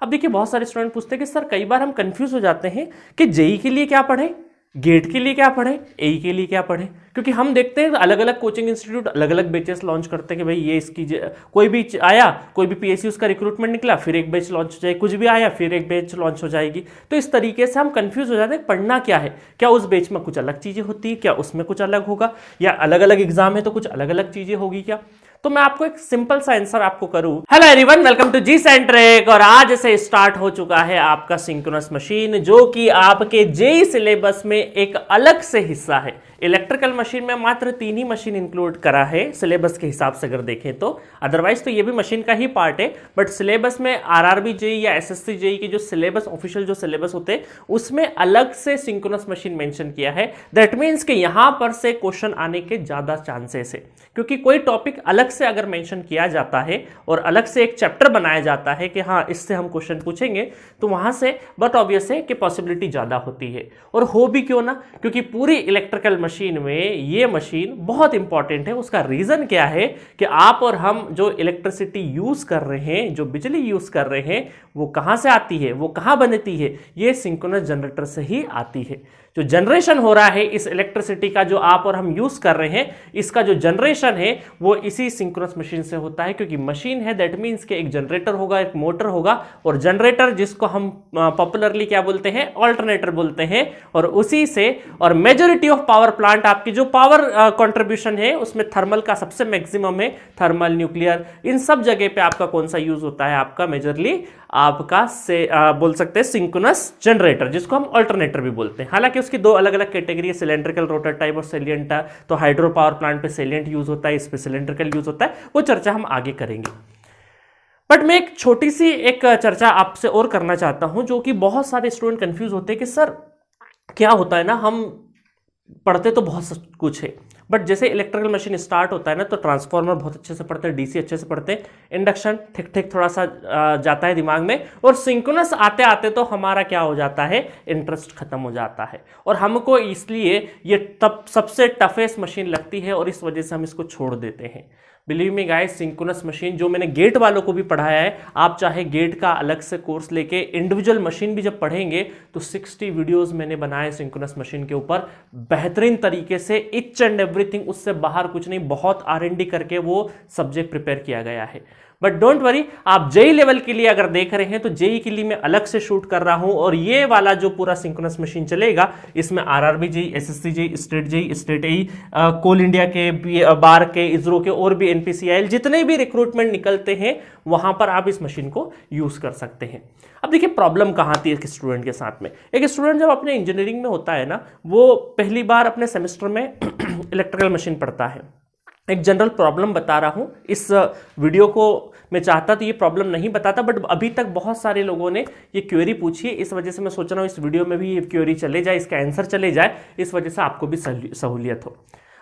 अब देखिए बहुत सारे स्टूडेंट पूछते हैं कि सर कई बार हम कंफ्यूज हो जाते हैं कि जेई के लिए क्या पढ़े, गेट के लिए क्या पढ़े, एई के लिए क्या पढ़े, क्योंकि हम देखते हैं अलग अलग कोचिंग इंस्टीट्यूट अलग अलग बैचेस लॉन्च करते हैं कि भाई ये इसकी कोई भी आया, कोई भी पीएसयू उसका रिक्रूटमेंट निकला फिर एक बैच लॉन्च हो जाएगी, कुछ भी आया फिर एक बैच लॉन्च हो जाएगी। तो इस तरीके से हम कंफ्यूज हो जाते हैं पढ़ना क्या है, क्या उस बैच में कुछ अलग चीजें होती है, क्या उसमें कुछ अलग होगा, या अलग अलग एग्जाम है तो कुछ अलग अलग चीजें होगी क्या। तो मैं आपको एक सिंपल सा आंसर आपको करूं। Hello everyone, welcome to G centric. और आज से स्टार्ट हो चुका है आपका सिंक्रोनस मशीन, जो कि आपके जेई सिलेबस में एक अलग से हिस्सा है। इलेक्ट्रिकल मशीन में मात्र 3 ही मशीन इंक्लूड करा है सिलेबस के हिसाब से अगर देखें तो, अदरवाइज तो ये भी मशीन का ही पार्ट है। बट सिलेबस में आरआरबी जेई या एसएससी जेई के जो सिलेबस ऑफिशियल जो सिलेबस होते हैं उसमें अलग से सिंक्रोनस मशीन मेंशन किया है। दैट मीन्स कि यहां पर से क्वेश्चन आने के ज्यादा चांसेस है, क्योंकि कोई टॉपिक अलग से अगर मेंशन किया जाता है और अलग से एक चैप्टर बनाया जाता है कि हाँ इससे हम क्वेश्चन पूछेंगे, तो वहां से बट ऑब्वियस है कि पॉसिबिलिटी ज्यादा होती है। और हो भी क्यों ना, क्योंकि पूरी इलेक्ट्रिकल मशीन में ये मशीन बहुत इंपॉर्टेंट है। उसका रीजन क्या है कि आप और हम जो इलेक्ट्रिसिटी यूज कर रहे हैं, जो बिजली यूज कर रहे हैं, वो कहां से आती है, वो कहां बनती है, ये सिंक्रोनस जनरेटर से ही आती है। जो जनरेशन हो रहा है इस इलेक्ट्रिसिटी का, जो आप और हम यूज कर रहे हैं, इसका जो जनरेशन है वो इसी सिंक्रोनस मशीन से होता है। क्योंकि मशीन है दैट मीन्स कि एक जनरेटर होगा, एक मोटर होगा, और जनरेटर जिसको हम पॉपुलरली क्या बोलते हैं, ऑल्टरनेटर बोलते हैं। और उसी से और मेजॉरिटी ऑफ पावर प्लांट आपकी जो पावर कंट्रीब्यूशन है उसमें थर्मल का सबसे मैक्सिमम है, थर्मल, न्यूक्लियर, इन सब जगह पे आपका कौन सा यूज होता है, आपका मेजरली आपका से बोल सकते हैं सिंक्रोनस जनरेटर, जिसको हम ऑल्टरनेटर भी बोलते हैं। हालांकि उसकी 2 अलग अलग कैटेगरी है, सिलेंड्रिकल रोटर टाइप और सेलिएंट। तो हाइड्रो पावर प्लांट पे सेलिएंट यूज होता है, इस पे सिलेंड्रिकल यूज होता है, वो चर्चा हम आगे करेंगे। बट मैं एक छोटी सी एक चर्चा आपसे और करना चाहता हूं, जो कि बहुत सारे स्टूडेंट कंफ्यूज होते हैं कि सर क्या होता है ना, हम पढ़ते तो बहुत कुछ है, बट जैसे इलेक्ट्रिकल मशीन स्टार्ट होता है ना तो ट्रांसफार्मर बहुत अच्छे से पढ़ते हैं, डीसी अच्छे से पढ़ते हैं, इंडक्शन ठीक ठीक थोड़ा सा जाता है दिमाग में, और सिंक्रोनस आते आते तो हमारा क्या हो जाता है, इंटरेस्ट खत्म हो जाता है। और हमको इसलिए ये तब सबसे टफेस्ट मशीन लगती है और इस वजह से हम इसको छोड़ देते हैं। Believe me guys, synchronous machine जो मैंने गेट वालों को भी पढ़ाया है, आप चाहे गेट का अलग से कोर्स लेके इंडिविजुअल मशीन भी जब पढ़ेंगे तो 60 वीडियोस मैंने बनाए सिंक्रोनस मशीन के ऊपर बेहतरीन तरीके से, इच एंड एवरीथिंग, उससे बाहर कुछ नहीं, बहुत R&D करके वो सब्जेक्ट प्रिपेयर किया गया है। बट डोंट वरी, आप जेई लेवल के लिए अगर देख रहे हैं तो जेई के लिए मैं अलग से शूट कर रहा हूं, और ये वाला जो पूरा सिंक्रोनस मशीन चलेगा इसमें RRB JE, SSC JE, state AE, Coal India के, बार के, इसरो के, और भी एनपीसीआईएल, जितने भी रिक्रूटमेंट निकलते हैं वहां पर आप इस मशीन को यूज कर सकते हैं। अब देखिए प्रॉब्लम कहां आती है एक स्टूडेंट के साथ में। एक स्टूडेंट जब अपने इंजीनियरिंग में होता है ना, वो पहली बार अपने सेमेस्टर में इलेक्ट्रिकल मशीन पढ़ता है। एक जनरल प्रॉब्लम बता रहा हूं, इस वीडियो को मैं चाहता तो ये प्रॉब्लम नहीं बताता, बट अभी तक बहुत सारे लोगों ने ये क्वेरी पूछी है, इस वजह से मैं सोच रहा हूं इस वीडियो में भी ये क्वेरी चले जाए, इसका आंसर चले जाए, इस वजह से आपको भी सहूलियत हो।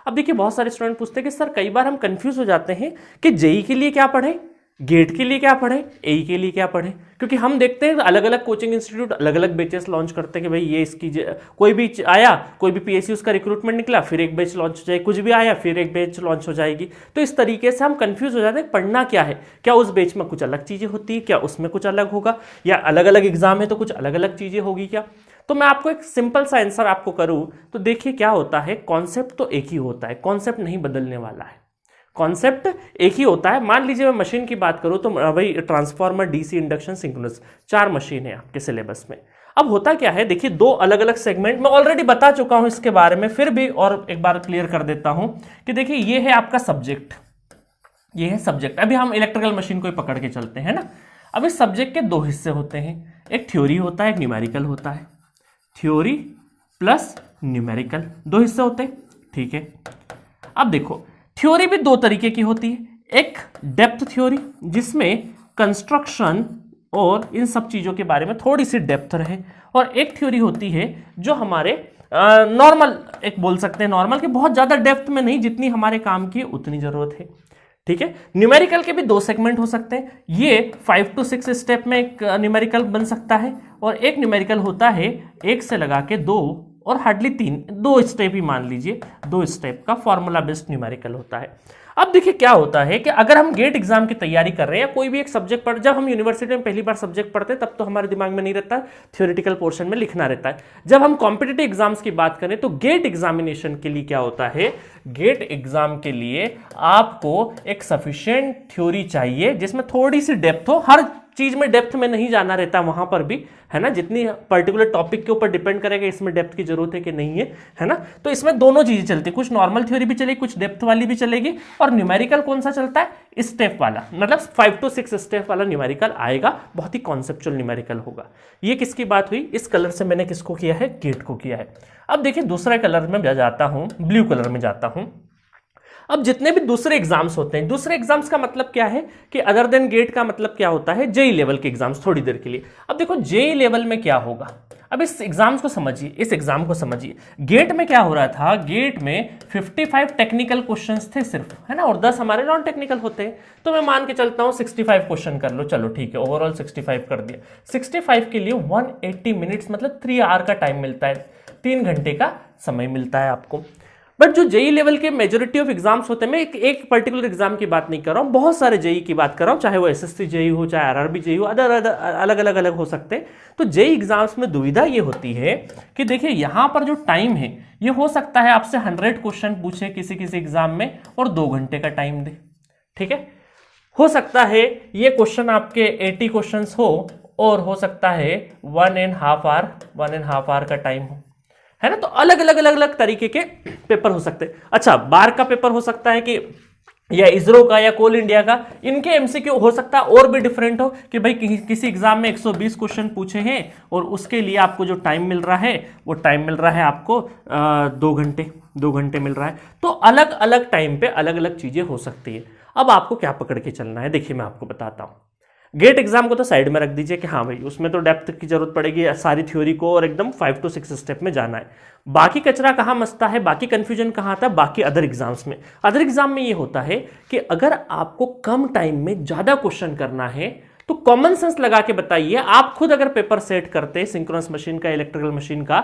अब देखिए बहुत सारे स्टूडेंट पूछते हैं कि सर कई बार हम कंफ्यूज हो जाते हैं कि जेई के लिए क्या पढ़े, गेट के लिए क्या पढ़े, एई के लिए क्या पढ़े, क्योंकि हम देखते हैं अलग अलग कोचिंग इंस्टीट्यूट अलग अलग बैचेस लॉन्च करते हैं कि भाई ये इसकी कोई भी आया, कोई भी पीएसयू उसका रिक्रूटमेंट निकला फिर एक बैच लॉन्च हो जाएगी, कुछ भी आया फिर एक बैच लॉन्च हो जाएगी। तो इस तरीके से हम कंफ्यूज हो जाते हैं पढ़ना क्या है, क्या उस बैच में कुछ अलग चीजें होती है, क्या उसमें कुछ अलग होगा, या अलग अलग एग्जाम है तो कुछ अलग अलग चीजें होगी क्या। तो मैं आपको एक सिंपल सा आंसर आपको करूं तो देखिए क्या होता है, कॉन्सेप्ट तो एक ही होता है, कॉन्सेप्ट नहीं बदलने वाला है, कॉन्सेप्ट एक ही होता है। मान लीजिए मैं मशीन की बात करूं तो भाई transformer, DC, induction, synchronous, 4 machine है आपके सिलेबस में। अब होता क्या है, देखिए 2 अलग अलग सेगमेंट, मैं ऑलरेडी बता चुका हूं इसके बारे में, फिर भी और एक बार क्लियर कर देता हूं कि देखिए ये है आपका सब्जेक्ट, ये है सब्जेक्ट। अभी हम इलेक्ट्रिकल मशीन को ही पकड़ के चलते हैं ना। अब इस सब्जेक्ट के 2 हिस्से होते हैं, एक थ्योरी होता है, एक न्यूमेरिकल होता है। थ्योरी प्लस न्यूमेरिकल 2 हिस्से होते हैं, ठीक है। अब देखो थ्योरी भी 2 तरीके की होती है, एक डेप्थ थ्योरी जिसमें कंस्ट्रक्शन और इन सब चीजों के बारे में थोड़ी सी डेप्थ रहे, और एक थ्योरी होती है जो हमारे नॉर्मल, एक बोल सकते हैं नॉर्मल, के बहुत ज्यादा डेप्थ में नहीं, जितनी हमारे काम की उतनी जरूरत है, ठीक है। न्यूमेरिकल के भी 2 सेगमेंट हो सकते हैं, ये 5 to 6 स्टेप में एक न्यूमेरिकल बन सकता है, और एक न्यूमेरिकल होता है 1 से लगा के 2 और हार्डली 2 स्टेप ही मान लीजिए, 2 स्टेप का फॉर्मूला बेस्ड न्यूमेरिकल होता है। अब देखिए क्या होता है कि अगर हम गेट एग्जाम की तैयारी कर रहे हैं या कोई भी एक सब्जेक्ट पढ़, जब हम यूनिवर्सिटी में पहली बार सब्जेक्ट पढ़ते हैं तब तो हमारे दिमाग में नहीं रहता, थ्योरेटिकल पोर्शन में लिखना रहता है। जब हम कॉम्पिटिटिव एग्जाम्स की बात करें तो गेट एग्जामिनेशन के लिए क्या होता है, गेट एग्जाम के लिए आपको एक सफिशिएंट थ्योरी चाहिए जिसमें थोड़ी सी डेप्थ हो। हर चीज में डेप्थ में नहीं जाना रहता वहां पर भी, है ना, जितनी पर्टिकुलर टॉपिक के ऊपर डिपेंड करेगा इसमें डेप्थ की जरूरत है कि नहीं है ना। तो इसमें दोनों चीजें चलती है, कुछ नॉर्मल थ्योरी भी चलेगी, कुछ डेप्थ वाली भी चलेगी। और न्यूमेरिकल कौन सा चलता है, स्टेप वाला, मतलब 5 to 6 स्टेप वाला न्यूमेरिकल आएगा, बहुत ही कॉन्सेप्चुअल न्यूमेरिकल होगा। ये किसकी बात हुई, इस कलर से मैंने किसको किया है, गेट को किया है। अब देखिए दूसरा कलर में जाता हूं, ब्लू कलर में जाता हूं। अब जितने भी दूसरे एग्जाम्स होते हैं, दूसरे एग्जाम्स का मतलब क्या है कि अदर देन गेट का मतलब क्या होता है, जेई लेवल के एग्जाम्स थोड़ी देर के लिए। अब देखो जेई लेवल में क्या होगा, अब इस एग्जाम्स को समझिए, इस एग्जाम को समझिए। गेट में क्या हो रहा था, गेट में 55 टेक्निकल क्वेश्चंस थे सिर्फ, है ना, और 10 हमारे नॉन टेक्निकल होते हैं। तो मैं मान के चलता हूं 65 क्वेश्चन कर लो, चलो ठीक है, ओवरऑल 65 कर दिया। 65 के लिए 180 मिनट्स मतलब 3 आवर का टाइम मिलता है, 3 घंटे का समय मिलता है आपको। बट जो जेई लेवल के मेजोरिटी ऑफ एग्जाम्स होते हैं, मैं एक पर्टिकुलर एग्जाम की बात नहीं कर रहा हूं, बहुत सारे जेई की बात कर रहा हूं, चाहे वो एसएससी जेई हो, चाहे आरआरबी जेई हो, अलग हो सकते हैं। तो जेई एग्जाम्स में दुविधा ये होती है कि देखिए यहां पर जो टाइम है ये हो सकता है आपसे 100 क्वेश्चन पूछे किसी एग्जाम में और 2 घंटे का टाइम दे, ठीक है। हो सकता है ये क्वेश्चन आपके 80 क्वेश्चन हो और हो सकता है 1.5 आवर का टाइम हो, है ना। तो अलग तरीके के पेपर हो सकते हैं। अच्छा, बार का पेपर हो सकता है कि या इसरो का या कोल इंडिया का, इनके एमसीक्यू हो सकता है और भी डिफरेंट हो कि भाई किसी एग्जाम में 120 क्वेश्चन पूछे हैं और उसके लिए आपको जो टाइम मिल रहा है वो टाइम मिल रहा है आपको 2 घंटे मिल रहा है। तो अलग अलग टाइम पे अलग अलग चीजें हो सकती है। अब आपको क्या पकड़ के चलना है, देखिए मैं आपको बताता हूं। गेट एग्जाम को तो साइड में रख दीजिए कि हाँ भाई उसमें तो डेप्थ की जरूरत पड़ेगी, सारी थ्योरी को और एकदम 5 to 6 स्टेप में जाना है। बाकी कचरा कहाँ मचता है, बाकी कंफ्यूजन कहाँ आता है, बाकी अदर एग्जाम्स में। अदर एग्जाम में ये होता है कि अगर आपको कम टाइम में ज्यादा क्वेश्चन करना है तो कॉमन सेंस लगा के बताइए। आप खुद अगर पेपर सेट करते सिंक्रोनस मशीन का, इलेक्ट्रिकल मशीन का,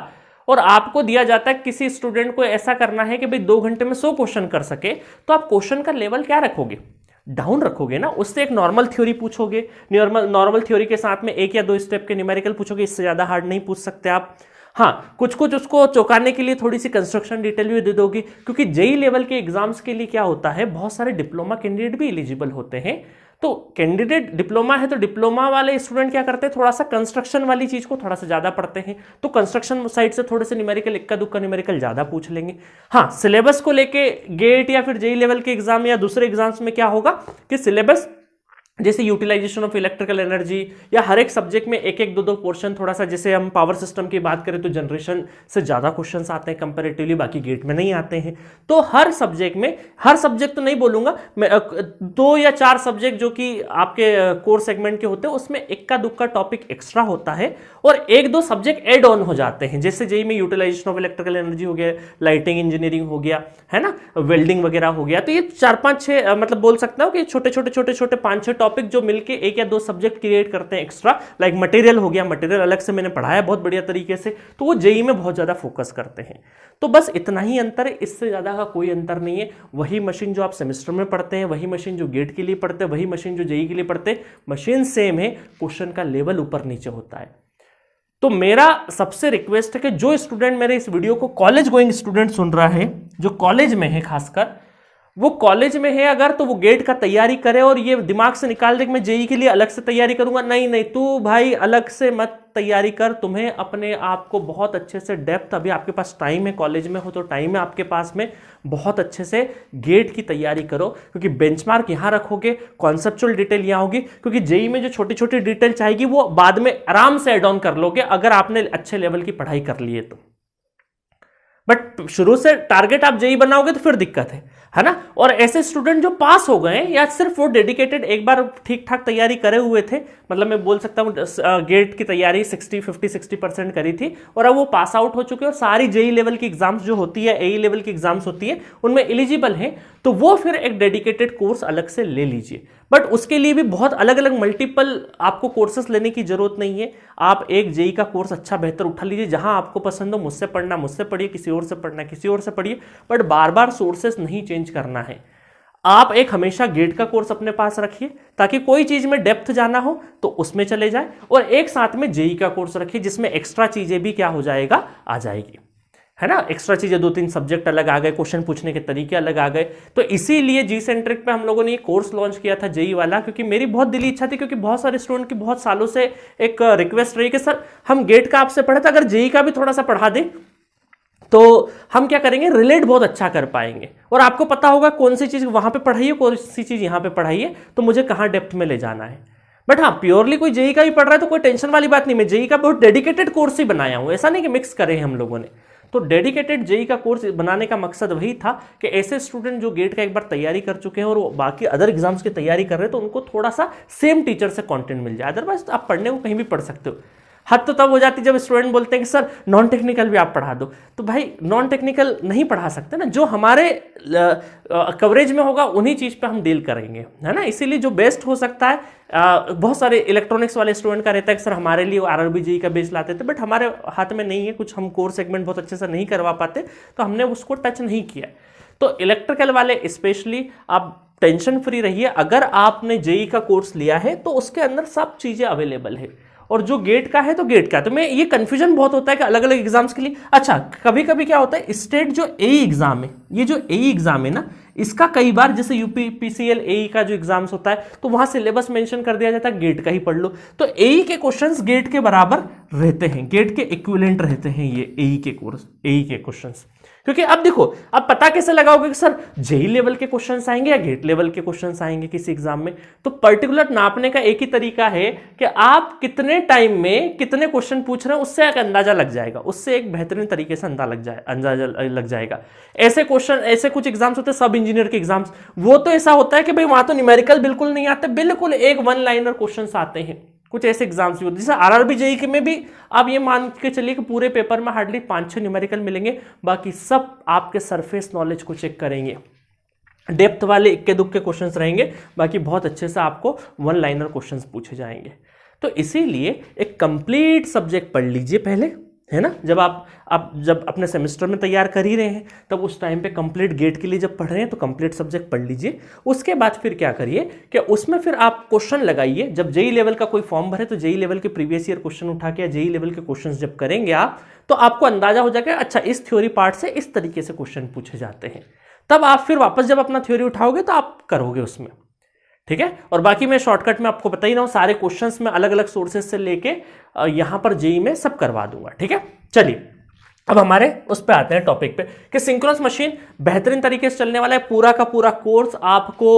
और आपको दिया जाता है किसी स्टूडेंट को ऐसा करना है कि भाई 2 घंटे में 100 क्वेश्चन कर सके, तो आप क्वेश्चन का लेवल क्या रखोगे, डाउन रखोगे ना। उससे एक नॉर्मल थ्योरी पूछोगे, नॉर्मल थ्योरी के साथ में 1 या 2 स्टेप के न्यूमेरिकल पूछोगे, इससे ज्यादा हार्ड नहीं पूछ सकते आप। हाँ, कुछ उसको चौंकाने के लिए थोड़ी सी कंस्ट्रक्शन डिटेल भी दे दोगे, क्योंकि जेई लेवल के एग्जाम्स के लिए क्या होता है, बहुत सारे डिप्लोमा कैंडिडेट भी एलिजिबल होते हैं। तो कैंडिडेट डिप्लोमा है तो डिप्लोमा वाले स्टूडेंट क्या करते हैं, थोड़ा सा कंस्ट्रक्शन वाली चीज को थोड़ा सा ज्यादा पढ़ते हैं, तो कंस्ट्रक्शन साइड से थोड़े से न्यूमेरिकल, इक्का दुक्का न्यूमेरिकल ज्यादा पूछ लेंगे। हाँ, सिलेबस को लेके गेट या फिर जेई लेवल के एग्जाम या दूसरे एग्जाम्स में क्या होगा कि सिलेबस जैसे यूटिलाइजेशन ऑफ इलेक्ट्रिकल एनर्जी या हर एक सब्जेक्ट में 1-1, 2-2 पोर्शन, थोड़ा सा जैसे हम पावर सिस्टम की बात करें तो जनरेशन से ज़्यादा क्वेश्चंस आते हैं कंपैरेटिवली, बाकी गेट में नहीं आते हैं। तो हर सब्जेक्ट में, हर सब्जेक्ट तो नहीं बोलूंगा मैं, 2 या 4 सब्जेक्ट जो कि आपके कोर सेगमेंट के होते हैं उसमें इक्का दुक्का टॉपिक एक्स्ट्रा होता है और 1-2 सब्जेक्ट एड ऑन हो जाते हैं। जैसे जेई में यूटिलाइजेशन ऑफ इलेक्ट्रिकल एनर्जी हो गया, लाइटिंग इंजीनियरिंग हो गया, है ना, वेल्डिंग वगैरह हो गया। तो ये 4-5-6 मतलब बोल सकता हूँ कि छोटे 5-6 टॉपिक जो मिलके 1 या 2 सब्जेक्ट क्रिएट करते हैं एक्स्ट्रा। लाइक मटेरियल हो गया, मटेरियल अलग से मैंने पढ़ाया बहुत बढ़िया तरीके से, तो वो जेई में बहुत ज्यादा फोकस करते हैं। तो बस इतना ही अंतर है, इससे ज्यादा का कोई अंतर नहीं है। वही मशीन जो आप सेमेस्टर में पढ़ते हैं, वही मशीन जो गेट के लिए पढ़ते हैं, वही मशीन जो जेई के लिए पढ़ते हैं, मशीन सेम है, क्वेश्चन का लेवल ऊपर नीचे होता है। तो मेरा सबसे रिक्वेस्ट है कि जो स्टूडेंट मेरे इस वीडियो को कॉलेज गोइंग स्टूडेंट सुन रहा है, जो कॉलेज में है, खासकर वो कॉलेज में है अगर, तो वो गेट का तैयारी करे और ये दिमाग से निकाल दे कि मैं जेई के लिए अलग से तैयारी करूंगा। नहीं, तू भाई अलग से मत तैयारी कर। तुम्हें अपने आप को बहुत अच्छे से डेप्थ, अभी आपके पास टाइम है, कॉलेज में हो तो टाइम है आपके पास में, बहुत अच्छे से गेट की तैयारी करो, क्योंकि बेंचमार्क यहां रखोगे, कॉन्सेप्चुअल डिटेल यहां होगी। क्योंकि जेई में जो छोटी छोटी डिटेल चाहेगी वो बाद में आराम से एड ऑन कर लोगे अगर आपने अच्छे लेवल की पढ़ाई कर ली है तो। बट शुरू से टारगेट आप जेई बनाओगे तो फिर दिक्कत है ना। और ऐसे स्टूडेंट जो पास हो गए या सिर्फ वो डेडिकेटेड एक बार ठीक ठाक तैयारी करे हुए थे, मतलब मैं बोल सकता हूँ गेट की तैयारी 50-60% करी थी और अब वो पास आउट हो चुके हैं और सारी जेई लेवल की एग्जाम्स जो होती है, एई लेवल की एग्जाम्स होती है, उनमें एलिजिबल हैं, तो वो फिर एक डेडिकेटेड कोर्स अलग से ले लीजिए। बट उसके लिए भी बहुत अलग अलग मल्टीपल आपको कोर्सेस लेने की जरूरत नहीं है। आप एक जेई का कोर्स अच्छा बेहतर उठा लीजिए, जहां आपको पसंद हो, मुझसे पढ़ना मुझसे पढ़िए, किसी और से पढ़ना किसी और से पढ़िए, बट बार बार सोर्सेस नहीं चेंज करना है। आप एक हमेशा गेट का कोर्स अपने पास रखिए ताकि कोई चीज में डेप्थ जाना हो तो उसमें चले जाए, और एक साथ में जेई का कोर्स रखिए जिसमें एक्स्ट्रा चीजें भी क्या हो जाएगा, आ जाएगी, है ना। एक्स्ट्रा चीजें 2-3 सब्जेक्ट अलग आ गए, क्वेश्चन पूछने के तरीके अलग आ गए। तो इसीलिए जी सेंट्रिक पे हम लोगों ने ये कोर्स लॉन्च किया था जेई वाला, क्योंकि मेरी बहुत दिली इच्छा थी, क्योंकि बहुत सारे स्टूडेंट की बहुत सालों से एक रिक्वेस्ट रही कि सर हम गेट का आपसे पढ़े, तो अगर जेई का भी थोड़ा सा पढ़ा दें तो हम क्या करेंगे, रिलेट बहुत अच्छा कर पाएंगे, और आपको पता होगा कौन सी चीज वहां पे पढ़ाइए, कौन सी चीज यहां पे पढ़ाइए, तो मुझे कहां डेप्थ में ले जाना है। बट हाँ, प्योरली कोई जेई का भी पढ़ रहा है तो कोई टेंशन वाली बात नहीं, मैं जेई का बहुत डेडिकेटेड कोर्स ही बनाया हूं, ऐसा नहीं कि मिक्स करे हम लोगों ने। तो डेडिकेटेड जेई का कोर्स बनाने का मकसद वही था कि ऐसे स्टूडेंट जो गेट का एक बार तैयारी कर चुके हैं और वो बाकी अदर एग्जाम्स की तैयारी कर रहे हैं, तो उनको थोड़ा सा सेम टीचर से कंटेंट मिल जाए। अदरवाइज आप पढ़ने को कहीं भी पढ़ सकते हो। हद तो तब हो जाती जब स्टूडेंट बोलते हैं कि सर नॉन टेक्निकल भी आप पढ़ा दो, तो भाई नॉन टेक्निकल नहीं पढ़ा सकते ना, जो हमारे कवरेज में होगा उन्हीं चीज पे हम डील करेंगे, है ना। इसीलिए जो बेस्ट हो सकता है, बहुत सारे इलेक्ट्रॉनिक्स वाले स्टूडेंट का रहता है कि सर हमारे लिए आरआरबी जेई का बेस लाते थे, बट हमारे हाथ में नहीं है, कुछ हम कोर सेगमेंट बहुत अच्छे से नहीं करवा पाते, तो हमने उसको टच नहीं किया। तो इलेक्ट्रिकल वाले स्पेशली आप टेंशन फ्री रहिए, अगर आपने जेई का कोर्स लिया है तो उसके अंदर सब चीजें अवेलेबल है, और जो गेट का है तो गेट का। तो मैं ये कंफ्यूजन बहुत होता है कि अलग अलग एग्जाम्स के लिए, अच्छा कभी कभी क्या होता है, स्टेट जो एई एग्जाम है, ये जो एई एग्जाम है ना, इसका कई बार जैसे यूपी पीसीएल एई का जो एग्जाम्स होता है तो वहां सिलेबस मेंशन कर दिया जाता है गेट का ही पढ़ लो, तो एई के क्वेश्चंस गेट के बराबर रहते हैं, गेट के इक्विवेलेंट रहते हैं ये एई के कोर्स, एई के क्वेश्चंस। क्योंकि अब देखो, अब पता कैसे लगाओगे कि सर जेई लेवल के क्वेश्चंस आएंगे या गेट लेवल के क्वेश्चंस आएंगे किसी एग्जाम में, तो पर्टिकुलर नापने का एक ही तरीका है कि आप कितने टाइम में कितने क्वेश्चन पूछ रहे हैं, उससे एक अंदाजा लग जाएगा, उससे एक बेहतरीन तरीके से अंदाजा लग जाएगा। ऐसे क्वेश्चन, ऐसे कुछ एग्जाम्स होते हैं सब इंजीनियर के एग्जाम्स, वो तो ऐसा होता है कि भाई वहां तो न्यूमेरिकल बिल्कुल नहीं आते, बिल्कुल एक वन लाइनर क्वेश्चन आते हैं। कुछ ऐसे एग्जाम्स भी होते हैं, जैसे आरआरबी जेई के में भी आप ये मान के चलिए कि पूरे पेपर में हार्डली 5-6 न्यूमेरिकल मिलेंगे, बाकी सब आपके सरफेस नॉलेज को चेक करेंगे, डेप्थ वाले इक्के दुक्के क्वेश्चंस रहेंगे, बाकी बहुत अच्छे से आपको वन लाइनर क्वेश्चंस पूछे जाएंगे। तो इसीलिए एक कंप्लीट सब्जेक्ट पढ़ लीजिए पहले, है ना। जब आप जब अपने सेमेस्टर में तैयार कर ही रहे हैं, तब उस टाइम पे कंप्लीट गेट के लिए जब पढ़ रहे हैं तो कंप्लीट सब्जेक्ट पढ़ लीजिए। उसके बाद फिर क्या करिए कि उसमें फिर आप क्वेश्चन लगाइए, जब जेई लेवल का कोई फॉर्म भरे तो जेई लेवल के प्रीवियस ईयर क्वेश्चन उठा के, जेई लेवल के क्वेश्चन जब करेंगे आप, तो आपको अंदाजा हो जाएगा अच्छा इस थ्योरी पार्ट से इस तरीके से क्वेश्चन पूछे जाते हैं। तब आप फिर वापस जब अपना थ्योरी उठाओगे तो आप करोगे उसमें, ठीक है। और बाकी मैं शॉर्टकट में आपको बता ही रहा हूं, सारे क्वेश्चंस में अलग अलग सोर्सेज से लेके यहां पर जेई में सब करवा दूंगा, ठीक है। चलिए अब हमारे उस पे आते हैं टॉपिक पे कि सिंक्रोनस मशीन बेहतरीन तरीके से चलने वाला है। पूरा का पूरा कोर्स आपको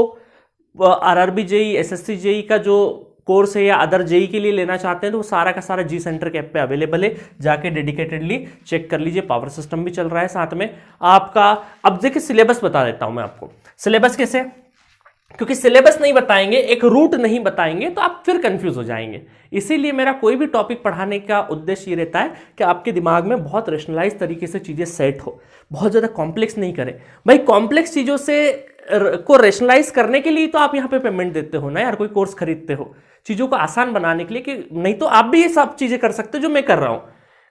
आरआरबी जेई, एसएससी जेई का जो कोर्स है या अदर जेई के लिए लेना चाहते हैं तो वो सारा का सारा जी सेंटर के ऐप पे अवेलेबल है, जाके डेडिकेटेडली चेक कर लीजिए। पावर सिस्टम भी चल रहा है साथ में आपका। अब देखिए सिलेबस बता देता हूं मैं आपको, सिलेबस कैसे, क्योंकि सिलेबस नहीं बताएंगे, एक रूट नहीं बताएंगे तो आप फिर कंफ्यूज हो जाएंगे। इसीलिए मेरा कोई भी टॉपिक पढ़ाने का उद्देश्य ये रहता है कि आपके दिमाग में बहुत रेशनलाइज तरीके से चीजें सेट हो, बहुत ज्यादा कॉम्प्लेक्स नहीं करें। भाई कॉम्प्लेक्स चीजों से को रेशनलाइज करने के लिए तो आप यहाँ पे पेमेंट देते हो ना यार, कोई कोर्स खरीदते हो चीजों को आसान बनाने के लिए, कि नहीं तो आप भी ये सब चीजें कर सकते हो जो मैं कर रहा हूं,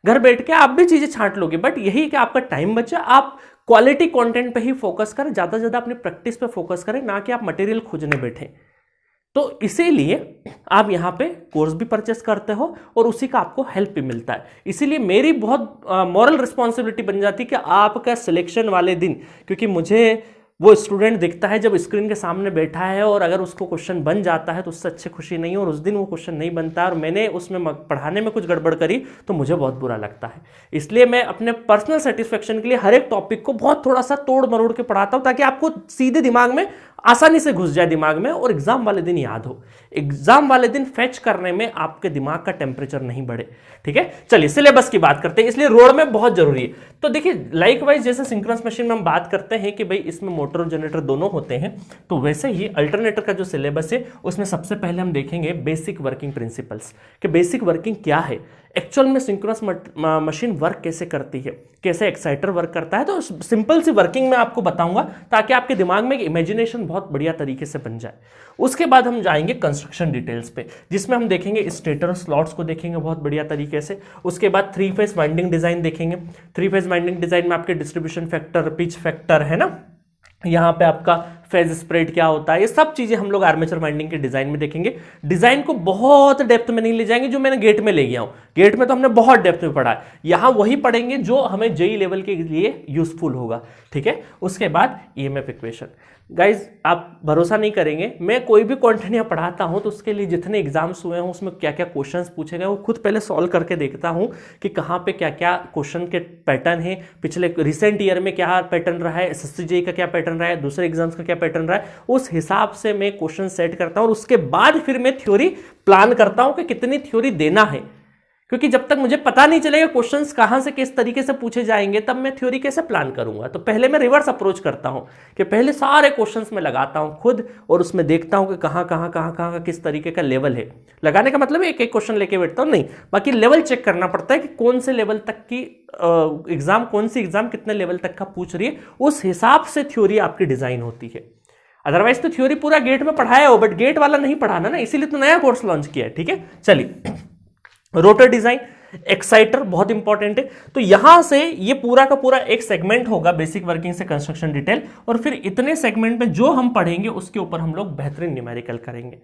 घर बैठ के आप भी चीजें छांट लोगे। बट यही कि आपका टाइम बचे, आप क्वालिटी कंटेंट पे ही फोकस करें, ज्यादा से ज्यादा अपनी प्रैक्टिस पे फोकस करें, ना कि आप मटेरियल खोजने बैठे। तो इसीलिए आप यहाँ पे कोर्स भी परचेस करते हो और उसी का आपको हेल्प भी मिलता है। इसीलिए मेरी बहुत मॉरल रिस्पॉन्सिबिलिटी बन जाती है कि आपका सिलेक्शन वाले दिन, क्योंकि मुझे वो स्टूडेंट दिखता है जब स्क्रीन के सामने बैठा है और अगर उसको क्वेश्चन बन जाता है तो उससे अच्छी खुशी नहीं है, और उस दिन वो क्वेश्चन नहीं बनता और मैंने उसमें पढ़ाने में कुछ गड़बड़ करी तो मुझे बहुत बुरा लगता है। इसलिए मैं अपने पर्सनल सेटिस्फेक्शन के लिए हर एक टॉपिक को बहुत थोड़ा सा तोड़ मरोड़ के पढ़ाता हूं, ताकि आपको सीधे दिमाग में आसानी से घुस जाए दिमाग में और एग्जाम वाले दिन याद हो। एग्जाम वाले दिन फैच करने में आपके दिमाग का टेम्परेचर नहीं बढ़े, ठीक है। चलिए सिलेबस की बात करते हैं, इसलिए रोड में बहुत जरूरी है। तो देखिए लाइक वाइज जैसे सिंक्रोनस मशीन में हम बात करते हैं कि भाई इसमें मोटर और जनरेटर दोनों होते हैं, तो वैसे ही अल्टरनेटर का जो सिलेबस है उसमें सबसे पहले हम देखेंगे बेसिक वर्किंग प्रिंसिपल्स कि बेसिक वर्किंग क्या है। एक्चुअल में सिंक्रोनस मशीन वर्क कैसे करती है, कैसे एक्साइटर वर्क करता है, तो सिंपल सी वर्किंग में आपको बताऊंगा ताकि आपके दिमाग में एक इमेजिनेशन बहुत बढ़िया तरीके से बन जाए। उसके बाद हम जाएंगे कंस्ट्रक्शन डिटेल्स पे, जिसमें हम देखेंगे स्टेटर स्लॉट्स को देखेंगे बहुत बढ़िया तरीके से। उसके बाद 3 फेज वाइंडिंग डिजाइन देखेंगे। 3 फेज वाइंडिंग डिजाइन में आपके डिस्ट्रीब्यूशन फैक्टर, पिच फैक्टर है ना, यहाँ पे आपका फेज स्प्रेड क्या होता है, ये सब चीजें हम लोग आर्मेचर वाइंडिंग के डिजाइन में देखेंगे। डिजाइन को बहुत डेप्थ में नहीं ले जाएंगे जो मैंने गेट में ले गया हूं, गेट में तो हमने बहुत डेप्थ में पढ़ा है, यहां वही पढ़ेंगे जो हमें जेई लेवल के लिए यूजफुल होगा, ठीक है। उसके बाद ईएमएफ इक्वेशन। गाइज आप भरोसा नहीं करेंगे, मैं कोई भी कंटेंट यहाँ पढ़ाता हूँ तो उसके लिए जितने एग्जाम्स हुए हैं उसमें क्या क्या क्वेश्चंस पूछे गए वो खुद पहले सॉल्व करके देखता हूँ कि कहाँ पे क्या क्या क्वेश्चन के पैटर्न है, पिछले रिसेंट ईयर में क्या पैटर्न रहा है, एसएससी जेईई का क्या पैटर्न रहा है, दूसरे एग्जाम्स का क्या पैटर्न रहा है, उस हिसाब से मैं क्वेश्चन सेट करता हूँ और उसके बाद फिर मैं थ्योरी प्लान करता हूँ कि कितनी थ्योरी देना है, क्योंकि जब तक मुझे पता नहीं चलेगा क्वेश्चंस कहां से किस तरीके से पूछे जाएंगे तब मैं थ्योरी कैसे प्लान करूंगा। तो पहले मैं रिवर्स अप्रोच करता हूं कि पहले सारे क्वेश्चंस में लगाता हूं खुद और उसमें देखता हूं कि कहां का किस तरीके का लेवल है। लगाने का मतलब एक एक क्वेश्चन लेके बैठता हूं नहीं, बाकी लेवल चेक करना पड़ता है कि कौन से लेवल तक की एग्जाम, कौन सी एग्जाम कितने लेवल तक का पूछ रही है, उस हिसाब से थ्योरी आपकी डिजाइन होती है। अदरवाइज तो थ्योरी पूरा गेट में पढ़ाया हो बट गेट वाला नहीं पढ़ाना ना, इसीलिए तो नया कोर्स लॉन्च किया है, ठीक है। चलिए, रोटर डिजाइन, एक्साइटर बहुत इंपॉर्टेंट है। तो यहां से ये पूरा का पूरा एक सेगमेंट होगा बेसिक वर्किंग से कंस्ट्रक्शन डिटेल, और फिर इतने सेगमेंट में जो हम पढ़ेंगे उसके ऊपर हम लोग बेहतरीन न्यूमेरिकल करेंगे।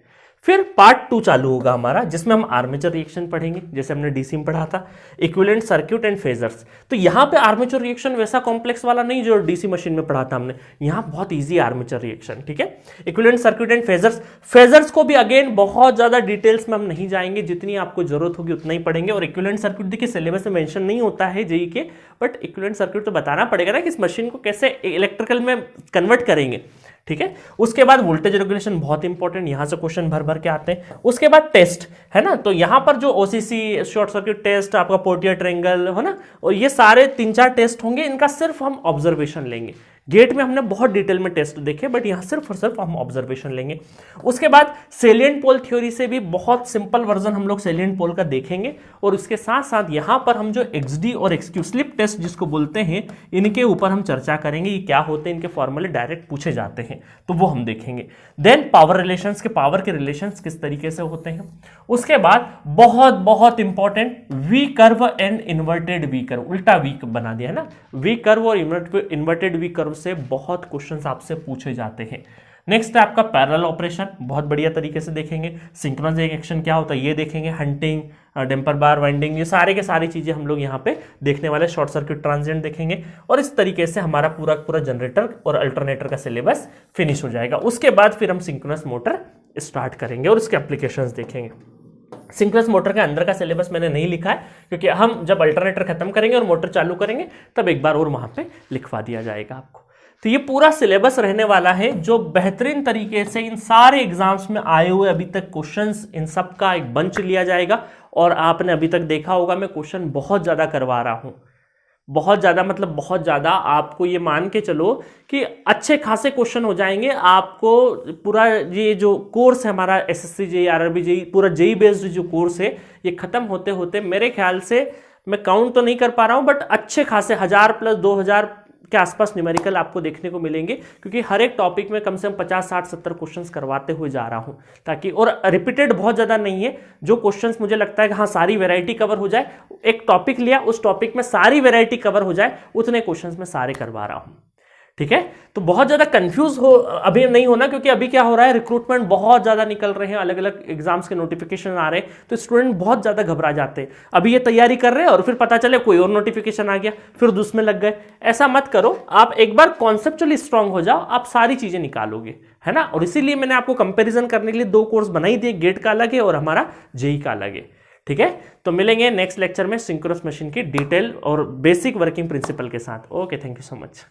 फिर पार्ट 2 चालू होगा हमारा, जिसमें हम आर्मेचर रिएक्शन पढ़ेंगे जैसे हमने डीसी में पढ़ा था, इक्विवेलेंट सर्किट एंड फेजर्स। तो यहां पे आर्मेचर रिएक्शन वैसा कॉम्प्लेक्स वाला नहीं जो डीसी मशीन में पढ़ा था हमने, यहां बहुत इजी आर्मेचर रिएक्शन, ठीक है। Equivalent circuit and phasors, phasors को भी अगेन बहुत ज्यादा डिटेल्स में हम नहीं जाएंगे, जितनी आपको जरूरत होगी उतना ही पढ़ेंगे। और इक्विवेलेंट सर्किट देखिए सिलेबस में मेंशन नहीं होता है जेईई के, बट इक्विवेलेंट सर्किट तो बताना पड़ेगा ना कि इस मशीन को कैसे इलेक्ट्रिकल में कन्वर्ट करेंगे, ठीक है। उसके बाद वोल्टेज रेगुलेशन बहुत इंपॉर्टेंट, यहां से क्वेश्चन भर भर के आते हैं। उसके बाद टेस्ट है ना, तो यहां पर जो ओसीसी, शॉर्ट सर्किट टेस्ट, आपका पोर्टियर ट्रायंगल है ना, और ये सारे 3-4 टेस्ट होंगे, इनका सिर्फ हम ऑब्जर्वेशन लेंगे। गेट में हमने बहुत डिटेल में टेस्ट देखे बट यहां सिर्फ और सिर्फ हम ऑब्जर्वेशन लेंगे। उसके बाद सेलिएंट पोल थ्योरी से भी बहुत सिंपल वर्जन हम लोग सेलिएंट पोल का देखेंगे, और उसके साथ साथ यहां पर हम जो एक्सडी और एक्सक्यू स्लिप टेस्ट जिसको बोलते हैं, इनके ऊपर हम चर्चा करेंगे, ये क्या होते हैं, इनके फॉर्मूले डायरेक्ट पूछे जाते हैं तो वो हम देखेंगे। देन पावर रिलेशंस के, पावर के रिलेशंस किस तरीके से होते हैं। उसके बाद बहुत बहुत important V curve and inverted V curve, उल्टा वी बना दिया है ना, वी कर्व और इन्वर्टेड वी कर्व से बहुत क्वेश्चंस आपसे पूछे जाते हैं। नेक्स्ट है आपका पैरेलल ऑपरेशन, बहुत बढ़िया तरीके से देखेंगे। सिंक्रोनस एक्शन क्या होता है ये देखेंगे, हंटिंग, डेम्पर बार वाइंडिंग, ये सारे के सारी चीजें हम लोग यहाँ पे देखने वाले। शॉर्ट सर्किट ट्रांजिएंट देखेंगे, और इस तरीके से हमारा पूरा पूरा जनरेटर और अल्टरनेटर का सिलेबस फिनिश हो जाएगा। उसके बाद फिर हम सिंक्रोनस मोटर स्टार्ट करेंगे और इसके एप्लीकेशंस देखेंगे। सिंक्रोनस मोटर के अंदर का सिलेबस मैंने नहीं लिखा है, क्योंकि हम जब अल्टरनेटर खत्म करेंगे और मोटर चालू करेंगे तब एक बार और वहां पे लिखवा दिया जाएगा आपको। तो ये पूरा सिलेबस रहने वाला है जो बेहतरीन तरीके से इन सारे एग्जाम्स में आए हुए अभी तक क्वेश्चंस, इन सब का एक बंच लिया जाएगा। और आपने अभी तक देखा होगा मैं क्वेश्चन बहुत ज्यादा करवा रहा हूं, बहुत ज्यादा मतलब बहुत ज्यादा। आपको ये मान के चलो कि अच्छे खासे क्वेश्चन हो जाएंगे। आपको पूरा ये जो कोर्स है हमारा एसएससी जेईई, आरआरबी जेईई, पूरा जेईई बेस्ड जो कोर्स है, ये खत्म होते होते मेरे ख्याल से, मैं काउंट तो नहीं कर पा रहा हूं बट अच्छे खासे 1000 प्लस 2000 के आसपास न्यूमेरिकल आपको देखने को मिलेंगे, क्योंकि हर एक टॉपिक में कम से कम 50, 60, 70 क्वेश्चंस करवाते हुए जा रहा हूं, ताकि, और रिपीटेड बहुत ज्यादा नहीं है। जो क्वेश्चंस मुझे लगता है कि हाँ सारी वैरायटी कवर हो जाए, एक टॉपिक लिया उस टॉपिक में सारी वैरायटी कवर हो जाए, उतने क्वेश्चंस में सारे करवा रहा हूं, ठीक है। तो बहुत ज्यादा कंफ्यूज हो अभी नहीं होना, क्योंकि अभी क्या हो रहा है, रिक्रूटमेंट बहुत ज्यादा निकल रहे हैं, अलग अलग एग्जाम्स के नोटिफिकेशन आ रहे हैं, तो स्टूडेंट बहुत ज्यादा घबरा जाते हैं। अभी ये तैयारी कर रहे हैं और फिर पता चले कोई और नोटिफिकेशन आ गया, फिर दूसरे में लग गए। ऐसा मत करो, आप एक बार कॉन्सेप्चुअली स्ट्रांग हो जाओ, आप सारी चीजें निकालोगे, है ना। और इसीलिए मैंने आपको कंपेरिजन करने के लिए 2 कोर्स बनाई दिए, गेट का अलग है और हमारा जेईई का अलग है, ठीक है। तो मिलेंगे नेक्स्ट लेक्चर में सिंक्रोनस मशीन की डिटेल और बेसिक वर्किंग प्रिंसिपल के साथ। Okay, thank you so much.